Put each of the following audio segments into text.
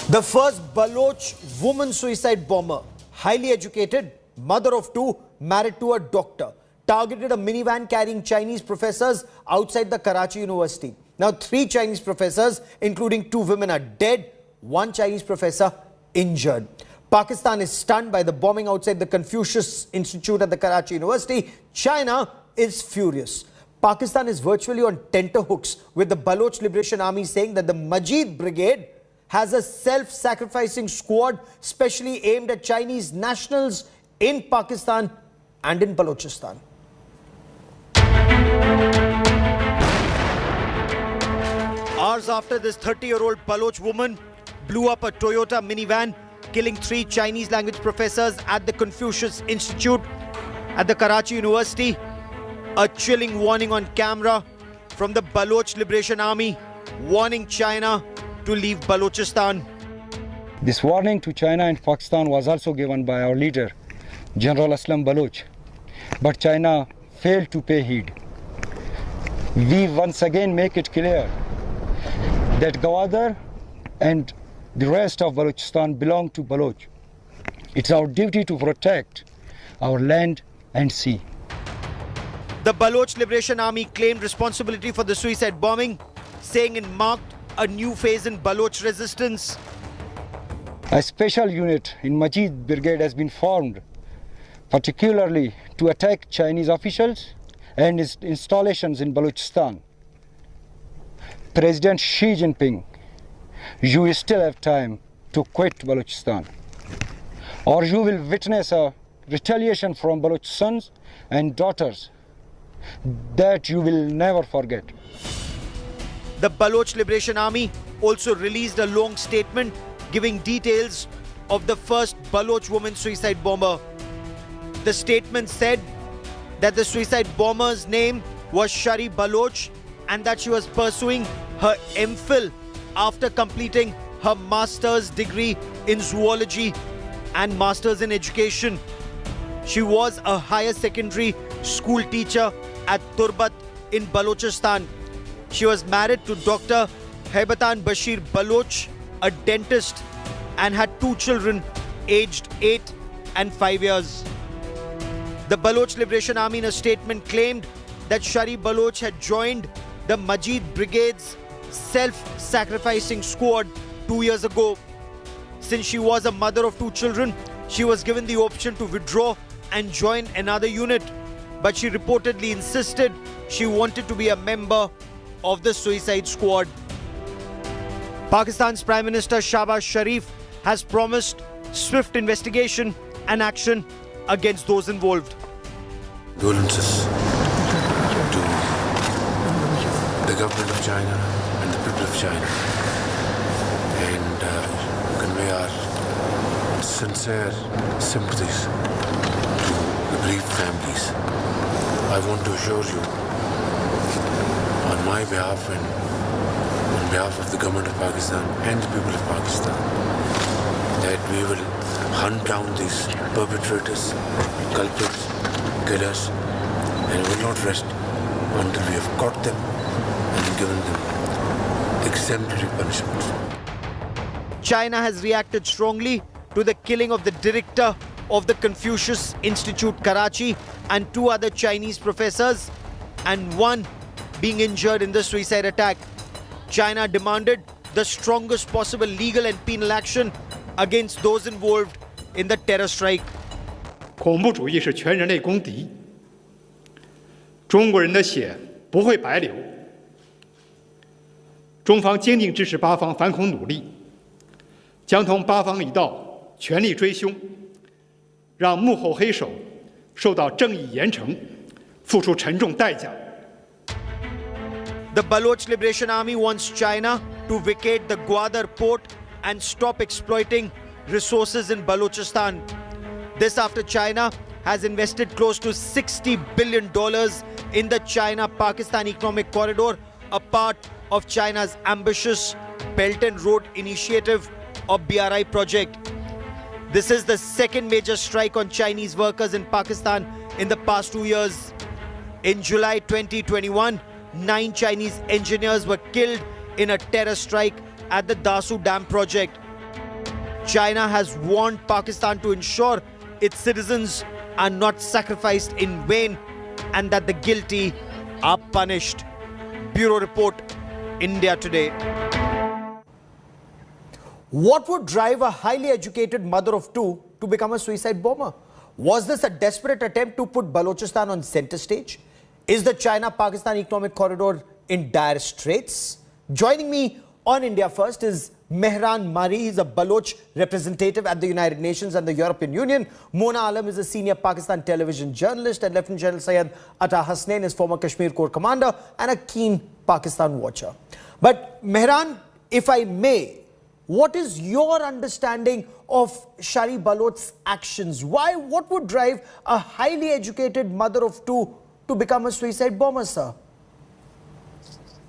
The first Baloch woman suicide bomber, highly educated, mother of two, married to a doctor, targeted a minivan carrying Chinese professors outside the Karachi University. Now, 3 Chinese professors, including 2 women, are dead, 1 Chinese professor injured. Pakistan is stunned by the bombing outside the Confucius Institute at the Karachi University. China is furious. Pakistan is virtually on tenterhooks with the Baloch Liberation Army saying that the Majid Brigade has a self-sacrificing squad specially aimed at Chinese nationals in Pakistan and in Balochistan. Hours after this 30-year-old Baloch woman blew up a Toyota minivan, killing 3 Chinese language professors at the Confucius Institute at the Karachi University, a chilling warning on camera from the Baloch Liberation Army warning China to leave Balochistan. This warning to China and Pakistan was also given by our leader, General Aslam Baloch, but China failed to pay heed. We once again make it clear that Gwadar and the rest of Balochistan belong to Baloch. It's our duty to protect our land and sea. The Baloch Liberation Army claimed responsibility for the suicide bombing, saying it marked a new phase in Baloch resistance. A special unit in Majid Brigade has been formed, particularly to attack Chinese officials and its installations in Balochistan. President Xi Jinping, you still have time to quit Balochistan, or you will witness a retaliation from Baloch sons and daughters that you will never forget. The Baloch Liberation Army also released a long statement giving details of the first Baloch woman suicide bomber. The statement said that the suicide bomber's name was Shari Baloch and that she was pursuing her MPhil after completing her master's degree in zoology and master's in education. She was a higher secondary school teacher at Turbat in Balochistan. She was married to Dr. Haibatan Bashir Baloch, a dentist, and had 2 children aged 8 and 5 years. The Baloch Liberation Army in a statement claimed that Shari Baloch had joined the Majid Brigade's self-sacrificing squad 2 years ago. Since she was a mother of 2 children, she was given the option to withdraw and join another unit, but she reportedly insisted she wanted to be a member of the suicide squad. Pakistan's Prime Minister Shahbaz Sharif has promised swift investigation and action against those involved. Condolences to the government of China and the people of China, and convey our sincere sympathies to the bereaved families. I want to assure you, on my behalf and on behalf of the government of Pakistan and the people of Pakistan, that we will hunt down these perpetrators, culprits, killers, and will not rest until we have caught them and given them exemplary punishment. China has reacted strongly to the killing of the director of the Confucius Institute, Karachi, and 2 other Chinese professors, and 1 being injured in the suicide attack. China demanded the strongest possible legal and penal action against those involved in the terror strike. 恐怖主义是全人类公敌，中国人的血不会白流。中方坚定支持巴方反恐努力，将同巴方一道全力追凶，让幕后黑手受到正义严惩，付出沉重代价。 The Baloch Liberation Army wants China to vacate the Gwadar port and stop exploiting resources in Balochistan. This after China has invested close to $60 billion in the China-Pakistan Economic Corridor, a part of China's ambitious Belt and Road Initiative or BRI project. This is the second major strike on Chinese workers in Pakistan in the past 2 years. In July 2021, 9 Chinese engineers were killed in a terror strike at the Dasu Dam project. China has warned Pakistan to ensure its citizens are not sacrificed in vain and that the guilty are punished. Bureau Report, India Today. What would drive a highly educated mother of two to become a suicide bomber? Was this a desperate attempt to put Balochistan on center stage? Is the China-Pakistan economic corridor in dire straits? Joining me on India First is Mehran Marri. He's a Baloch representative at the United Nations and the European Union. Mona Alam is a senior Pakistan television journalist, and Lieutenant General Syed Ata Hasnain is former Kashmir Corps commander and a keen Pakistan watcher. But Mehran, if I may, what is your understanding of Shari Baloch's actions? What would drive a highly educated mother of two to become a suicide bomber, sir?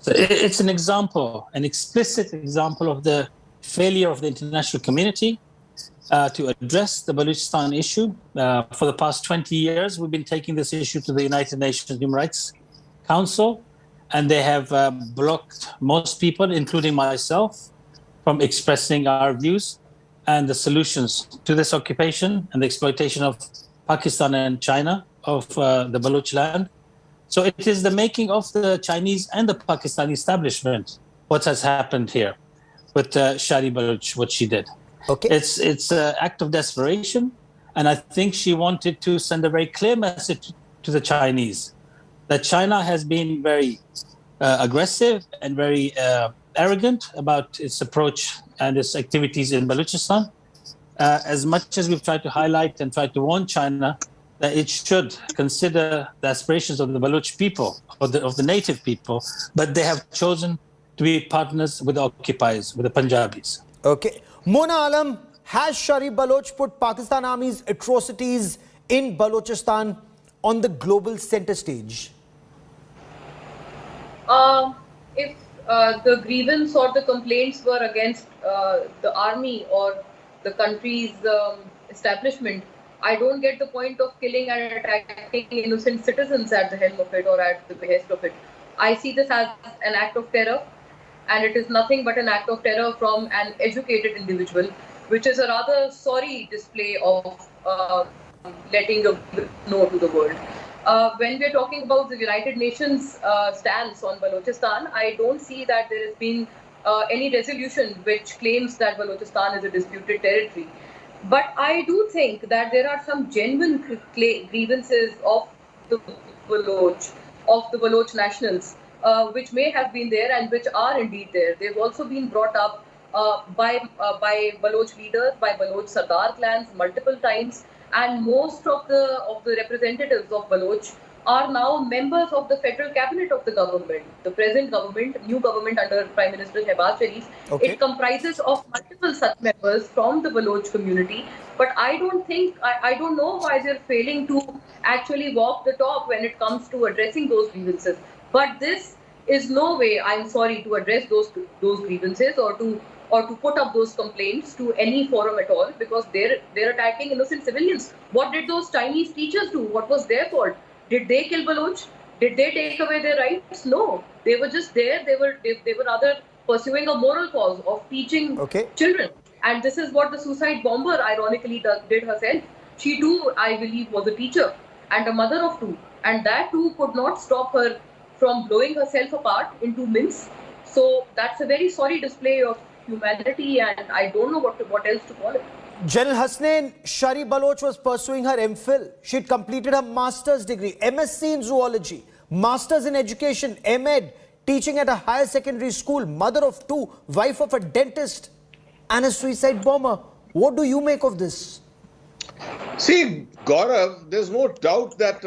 So it's an example, an explicit example of the failure of the international community to address the Balochistan issue. For the past 20 years, we've been taking this issue to the United Nations Human Rights Council, and they have blocked most people, including myself, from expressing our views and the solutions to this occupation and the exploitation of Pakistan and China of the Baloch land. So it is the making of the Chinese and the Pakistani establishment what has happened here with Shari Baloch, what she did. Okay. It's an act of desperation, and I think she wanted to send a very clear message to the Chinese that China has been very aggressive and very arrogant about its approach and its activities in Balochistan. As much as we've tried to highlight and tried to warn China that it should consider the aspirations of the Baloch people, of the native people, but they have chosen to be partners with the occupiers, with the Punjabis. Okay. Mona Alam, has Shari Baloch put Pakistan Army's atrocities in Balochistan on the global center stage? If the grievance or the complaints were against the army or the country's establishment, I don't get the point of killing and attacking innocent citizens at the helm of it or at the behest of it. I see this as an act of terror, and it is nothing but an act of terror from an educated individual, which is a rather sorry display of letting a know to the world. When we're talking about the United Nations stance on Balochistan, I don't see that there has been any resolution which claims that Balochistan is a disputed territory. But I do think that there are some genuine grievances of the Baloch nationals, which may have been there and which are indeed there. They've also been brought up by Baloch leaders, by Baloch Sardar clans multiple times, and most of the representatives of Baloch are now members of the federal cabinet of the government, the present government, new government under Prime Minister Shehbaz Sharif. Okay. It comprises of multiple such members from the Baloch community. But I don't know why they're failing to actually walk the talk when it comes to addressing those grievances. But this is no way, I'm sorry, to address those grievances or to put up those complaints to any forum at all, because they're attacking innocent civilians. What did those Chinese teachers do? What was their fault? Did they kill Baloch? Did they take away their rights? No. They were just there. They were rather pursuing a moral cause of teaching children. And this is what the suicide bomber ironically did herself. She too, I believe, was a teacher and a mother of two. And that too could not stop her from blowing herself apart into mince. So that's a very sorry display of humanity, and I don't know what else to call it. General Hasnain, Shari Baloch was pursuing her MPhil. She'd completed her master's degree, MSc in zoology, master's in education, MEd, teaching at a higher secondary school, mother of two, wife of a dentist, and a suicide bomber. What do you make of this? See, Gaurav, there's no doubt that,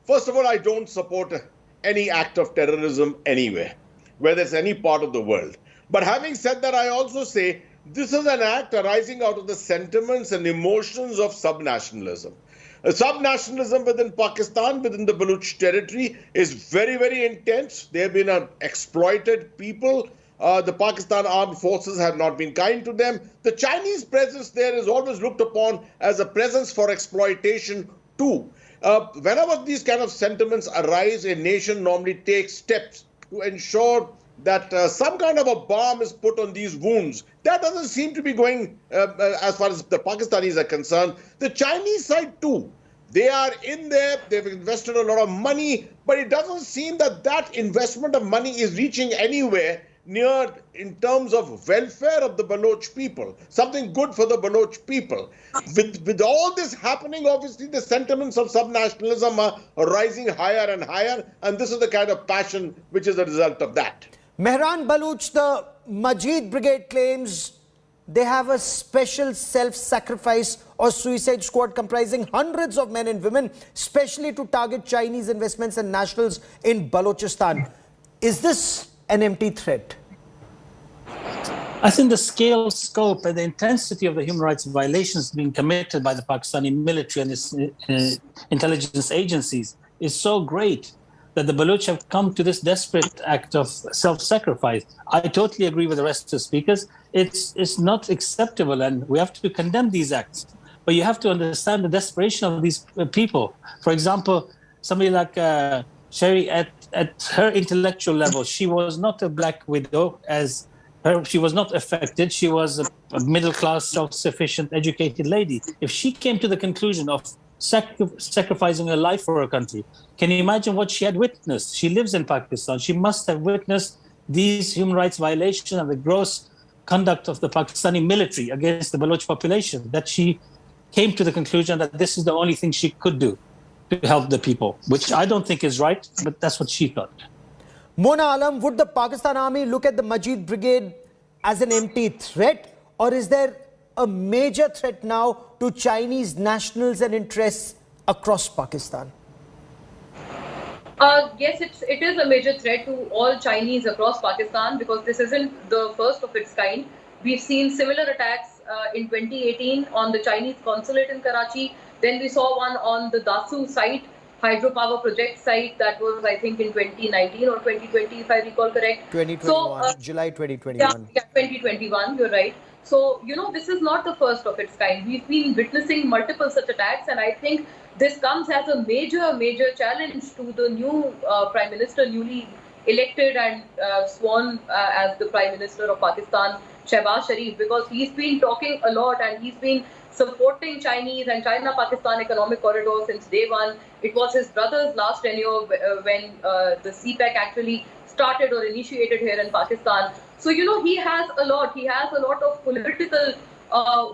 first of all, I don't support any act of terrorism anywhere, whether it's any part of the world. But having said that, I also say this is an act arising out of the sentiments and emotions of subnationalism. Subnationalism within Pakistan, within the Baloch territory, is very, very intense. They have been an exploited people. The Pakistan armed forces have not been kind to them. The Chinese presence there is always looked upon as a presence for exploitation too. Whenever these kind of sentiments arise, a nation normally takes steps to ensure that some kind of a balm is put on these wounds. That doesn't seem to be going as far as the Pakistanis are concerned. The Chinese side too. They are in there, they've invested a lot of money, but it doesn't seem that that investment of money is reaching anywhere near in terms of welfare of the Baloch people, something good for the Baloch people. With all this happening, obviously the sentiments of subnationalism are rising higher and higher, and this is the kind of passion which is a result of that. Mehran Baloch, the Majid Brigade claims they have a special self-sacrifice or suicide squad comprising hundreds of men and women, specially to target Chinese investments and nationals in Balochistan. Is this an empty threat? I think the scale, scope, and the intensity of the human rights violations being committed by the Pakistani military and its intelligence agencies is so great that the Baloch have come to this desperate act of self-sacrifice. I totally agree with the rest of the speakers. It's not acceptable, and we have to condemn these acts. But you have to understand the desperation of these people. For example, somebody like Shari, at her intellectual level, she was not a black widow, she was not affected. She was a middle-class, self-sufficient, educated lady. If she came to the conclusion of sacrificing her life for her country, can you imagine what she had witnessed? She lives in Pakistan. She must have witnessed these human rights violations and the gross conduct of the Pakistani military against the Baloch population, that she came to the conclusion that this is the only thing she could do to help the people, which I don't think is right, but that's what she thought. Mona Alam, would the Pakistan Army look at the Majid Brigade as an empty threat, or is there a major threat now to Chinese nationals and interests across Pakistan? Yes, it is a major threat to all Chinese across Pakistan, because this isn't the first of its kind. We've seen similar attacks in 2018 on the Chinese consulate in Karachi. Then we saw one on the Dasu site, hydropower project site, that was, I think, in 2019 or 2020, if I recall correct. 2021, so, July 2021. Yeah, 2021, you're right. So, this is not the first of its kind. We've been witnessing multiple such attacks, and I think this comes as a major challenge to the new Prime Minister, newly elected and sworn as the Prime Minister of Pakistan, Shehbaz Sharif, because he's been talking a lot and he's been supporting Chinese and China-Pakistan economic corridor since day one. It was his brother's last tenure when the CPEC actually started or initiated here in Pakistan. So, he has a lot of political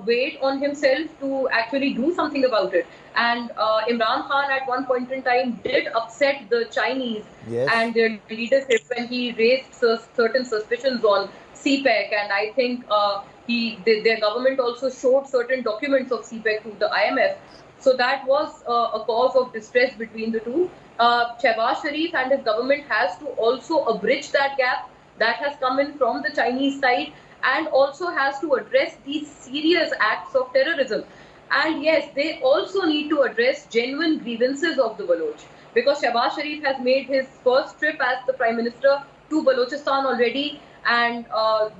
weight on himself to actually do something about it. And Imran Khan at one point in time did upset the Chinese and their leadership when he raised certain suspicions on CPEC, and I think their government also showed certain documents of CPEC to the IMF. So that was a cause of distress between the two. Shehbaz Sharif and his government has to also bridge that gap that has come in from the Chinese side, and also has to address these serious acts of terrorism. And yes, they also need to address genuine grievances of the Baloch, because Shehbaz Sharif has made his first trip as the Prime Minister to Balochistan already, and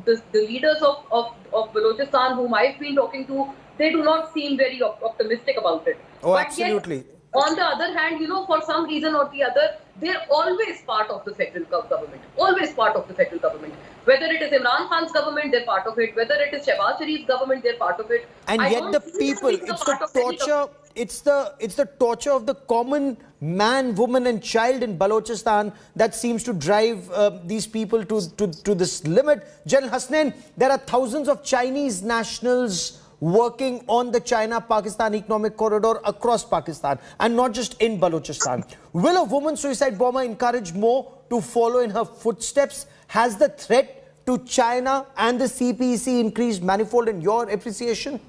the leaders of Balochistan whom I've been talking to, they do not seem very optimistic about it. Oh, but absolutely. Yes, on the other hand, for some reason or the other, they're always part of the federal government. Always part of the federal government. Whether it is Imran Khan's government, they're part of it. Whether it is Shehbaz Sharif's government, they're part of it. And yet the people, it's the torture. It's the torture of the common man, woman, and child in Balochistan that seems to drive these people to this limit. General Hasnain, there are thousands of Chinese nationals working on the China-Pakistan economic corridor across Pakistan, and not just in Balochistan. Will a woman suicide bomber encourage more to follow in her footsteps? Has the threat to China and the CPEC increased manifold in your appreciation?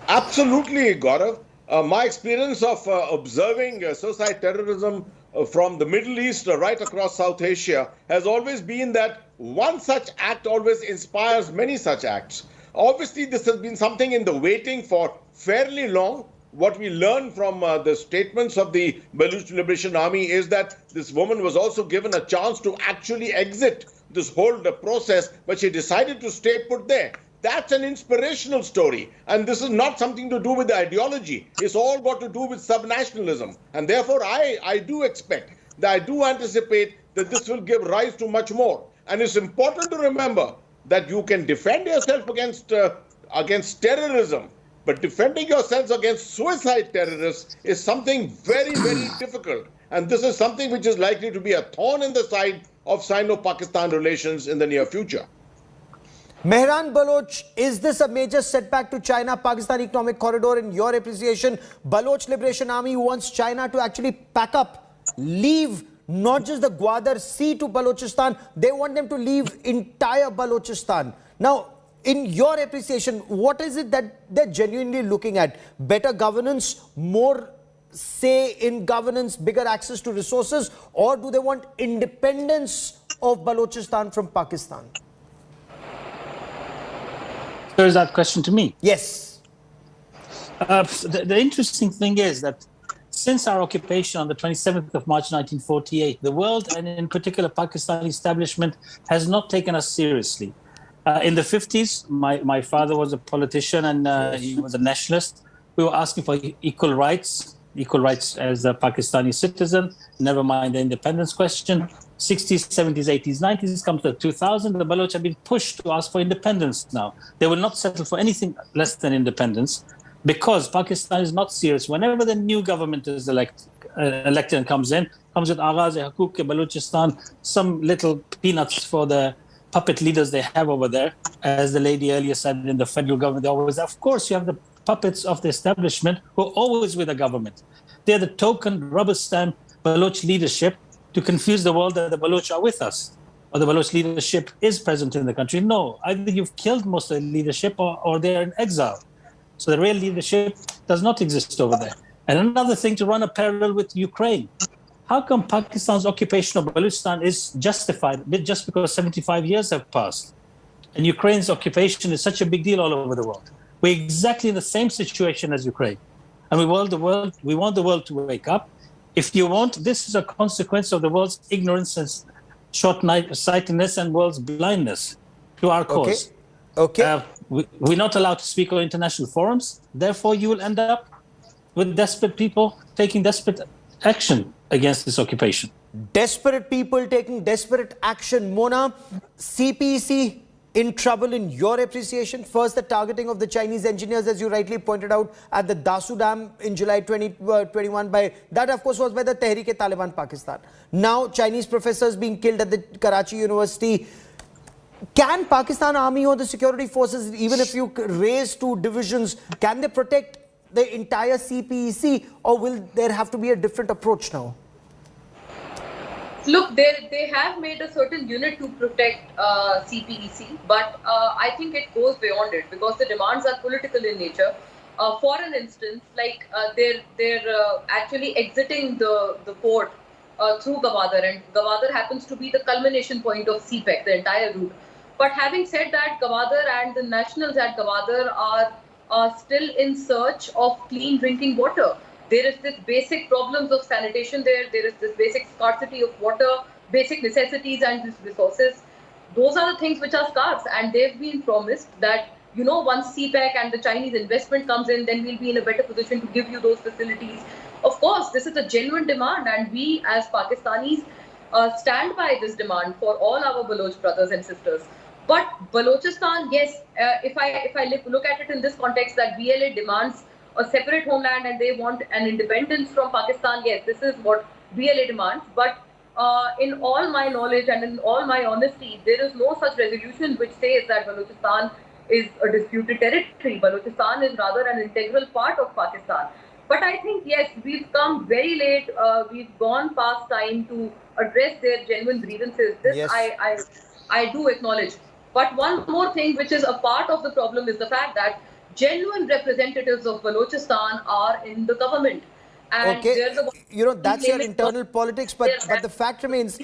Absolutely, Gaurav. My experience of observing suicide terrorism from the Middle East right across South Asia has always been that one such act always inspires many such acts. Obviously, this has been something in the waiting for fairly long. What we learn from the statements of the Baloch Liberation Army is that this woman was also given a chance to actually exit this whole process, but she decided to stay put there. That's an inspirational story. And this is not something to do with the ideology. It's all got to do with subnationalism. And therefore, I do expect, that I do anticipate that this will give rise to much more. And it's important to remember that you can defend yourself against terrorism, but defending yourselves against suicide terrorists is something very, very difficult. And this is something which is likely to be a thorn in the side of Sino-Pakistan relations in the near future. Mehran Baloch, is this a major setback to China-Pakistan economic corridor in your appreciation? Baloch Liberation Army wants China to actually pack up, leave not just the Gwadar Sea to Balochistan, they want them to leave entire Balochistan. Now, in your appreciation, what is it that they're genuinely looking at? Better governance, more say in governance, bigger access to resources, or do they want independence of Balochistan from Pakistan? So is that question to me? Yes. The interesting thing is that since our occupation on the 27th of March 1948, the world, and in particular Pakistani establishment, has not taken us seriously. In the 50s, my father was a politician and he was a nationalist. We were asking for equal rights as a Pakistani citizen, never mind the independence question. 60s, 70s, 80s, 90s, comes to 2000, the Baloch have been pushed to ask for independence now. They will not settle for anything less than independence because Pakistan is not serious. Whenever the new government is elected and comes with Agaz-e-Hukuk Balochistan, some little peanuts for the puppet leaders they have over there. As the lady earlier said, in the federal government, they always, of course, you have the puppets of the establishment who are always with the government. They're the token rubber stamp Baloch leadership to confuse the world that the Baloch are with us, or the Baloch leadership is present in the country. No, either you've killed most of the leadership or they're in exile. So the real leadership does not exist over there. And another thing, to run a parallel with Ukraine. How come Pakistan's occupation of Balochistan is justified just because 75 years have passed? And Ukraine's occupation is such a big deal all over the world. We're exactly in the same situation as Ukraine. And we want the world to wake up. If you want, this is a consequence of the world's ignorance and short-sightedness and world's blindness to our cause. Okay. We're not allowed to speak on international forums. Therefore, you will end up with desperate people taking desperate action against this occupation. Desperate people taking desperate action. Mona, CPEC in trouble in your appreciation? First, the targeting of the Chinese engineers, as you rightly pointed out, at the Dasu Dam in July 2021. That, of course, was by the Tehreek-e-Taliban Pakistan. Now, Chinese professors being killed at the Karachi University. Can Pakistan Army or the security forces, even if you raise two divisions, can they protect the entire CPEC, or will there have to be a different approach now? Look, they have made a certain unit to protect CPEC, but I think it goes beyond it because the demands are political in nature. For an instance, like they're actually exiting the port through Gwadar, and Gwadar happens to be the culmination point of CPEC, the entire route. But having said that, Gwadar and the nationals at Gwadar are still in search of clean drinking water. There is this basic problems of sanitation there. There is this basic scarcity of water, basic necessities and resources. Those are the things which are scarce, and they've been promised that, you know, once CPEC and the Chinese investment comes in, then we'll be in a better position to give you those facilities. Of course, this is a genuine demand, and we as Pakistanis stand by this demand for all our Baloch brothers and sisters. But Balochistan, yes, if I look at it in this context, that BLA demands a separate homeland and they want an independence from Pakistan, yes, this is what BLA demands. But in all my knowledge and in all my honesty, there is no such resolution which says that Balochistan is a disputed territory. Balochistan is rather an integral part of Pakistan. But I think, yes, we've come very late. We've gone past time to address their genuine grievances. This yes. I do acknowledge. But one more thing which is a part of the problem is the fact that genuine representatives of Balochistan are in the government. And you know, that's your internal politics, but the fact remains,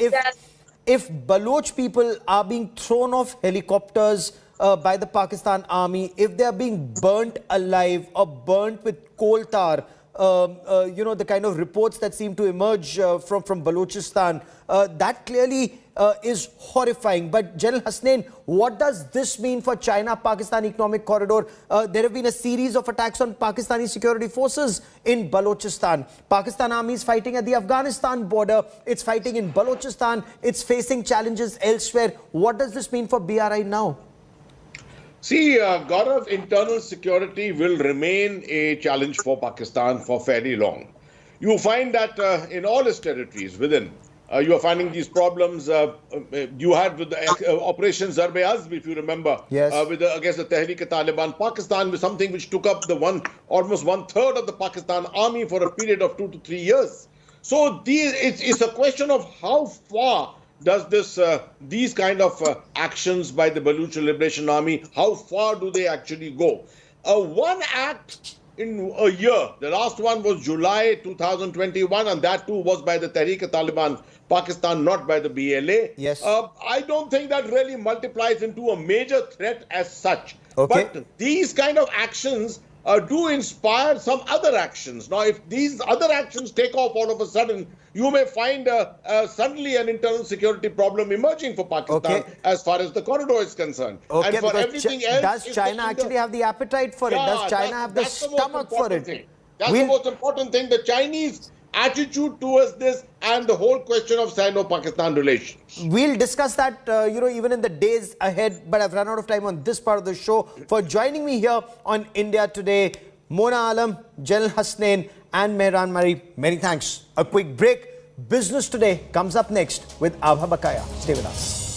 if Baloch people are being thrown off helicopters by the Pakistan army, if they are being burnt alive or burnt with coal tar, the kind of reports that seem to emerge from Balochistan, that clearly is horrifying. But General Hasnain, what does this mean for China-Pakistan Economic Corridor? There have been a series of attacks on Pakistani security forces in Balochistan. Pakistan army is fighting at the Afghanistan border. It's fighting in Balochistan. It's facing challenges elsewhere. What does this mean for BRI now? See, Gaurav, internal security will remain a challenge for Pakistan for fairly long. You find that in all its territories within, you are finding these problems. You had with the Operation Zarb-e-Azb, if you remember, yes, against the Tehreek-e-Taliban. Pakistan was something which took up almost one-third of the Pakistan army for a period of 2 to 3 years. So it's a question of how far does these kind of actions by the Baloch Liberation Army, how far do they actually go? One act in a year, the last one was July 2021, and that too was by the Tehreek-e-Taliban Pakistan, not by the BLA. Yes. I don't think that really multiplies into a major threat as such. Okay. But these kind of actions do inspire some other actions. Now, if these other actions take off all of a sudden, you may find suddenly an internal security problem emerging for Pakistan as far as the corridor is concerned. Okay, and for everything else, does China actually have the appetite for it? Does China have the stomach for it? That's the most important thing. The Chinese attitude towards this and the whole question of Sino-Pakistan relations. We'll discuss that, even in the days ahead, but I've run out of time on this part of the show. For joining me here on India Today, Mona Alam, General Hasnain and Mehran Marri, many thanks. A quick break. Business Today comes up next with Abha Bakaya. Stay with us.